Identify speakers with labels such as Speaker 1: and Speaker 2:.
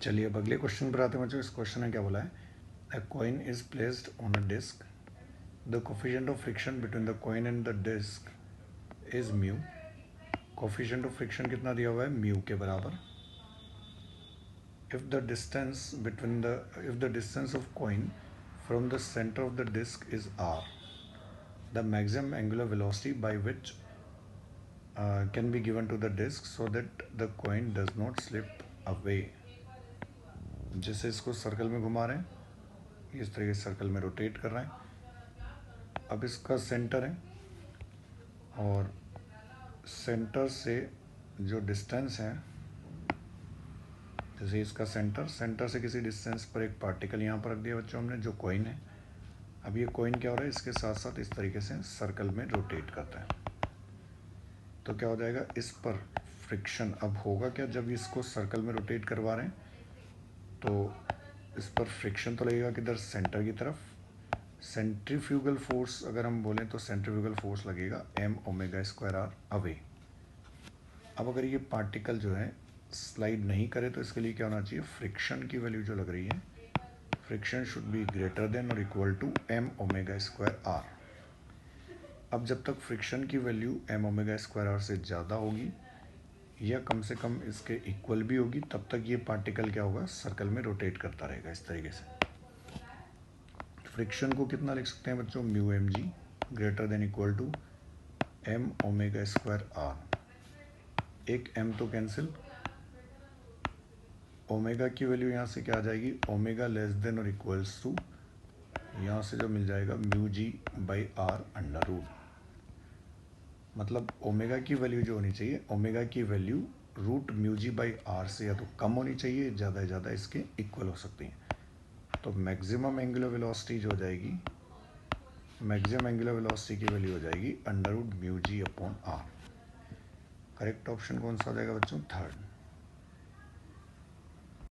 Speaker 1: चलिए अब अगले क्वेश्चन पर आते हैं बच्चों। इस क्वेश्चन में क्या बोला है, a coin is placed on a disc, the coefficient of friction between the coin and the disc is mu. Coefficient of friction कितना दिया हुआ है, म्यू के बराबर। If the distance of coin from the centre of the disc is r, the maximum angular velocity by which can be given to the disc so that the coin does not slip away. जैसे इसको circle में घुमा रहे हैं, इस तरीके से circle में रोटेट कर रहे हैं। अब इसका सेंटर है और सेंटर से जो डिस्टेंस है, जैसे इसका सेंटर से किसी डिस्टेंस पर एक पार्टिकल यहाँ पर रख दिया बच्चों हमने, जो कॉइन है। अब ये कॉइन क्या हो रहा है, इसके साथ साथ इस तरीके से सर्कल में रोटेट करता है। तो क्या हो जाएगा, इस पर फ्रिक्शन अब होगा क्या, जब इसको सर्कल में रोटेट करवा रहे हैं तो इस पर फ्रिक्शन तो लगेगा किधर, सेंटर की तरफ। सेंट्रीफ्यूगल फोर्स अगर हम बोलें तो सेंट्रीफ्यूगल फोर्स लगेगा m omega square r away. अब अगर ये पार्टिकल जो है स्लाइड नहीं करे तो इसके लिए क्या होना चाहिए, फ्रिक्शन की वैल्यू जो लग रही है, friction should be greater than और equal to m omega square r. अब जब तक फ्रिक्शन की value m omega square r से ज़्यादा होगी या कम से कम इसके इक्वल भी होगी, तब तक ये पार्टिकल क्या होगा, सर्कल में रोटेट करता रहेगा इस तरीके से। फ्रिक्शन को कितना लिख सकते हैं बच्चों, mu m g greater than equal to m omega square r. एक m तो कैंसिल, ओमेगा की वैल्यू यहाँ से क्या आ जाएगी, ओमेगा लेस देन और इक्वल्स टू, यहाँ से जो मिल जाएगा mu g by r under root. मतलब ओमेगा की वैल्यू जो होनी चाहिए, ओमेगा की value root mu g by r से या तो कम होनी चाहिए, ज़्यादा से ज़्यादा इसके इक्वल हो सकती है। तो मैक्सिमम एंगुलर वेलोसिटी जो हो जाएगी, मैक्सिमम एंगुलर वेलोसिटी की वैल्यू हो जाएगी under root mu g upon r. Correct option कौन सा हो जाएगा बच्चों, थर्ड।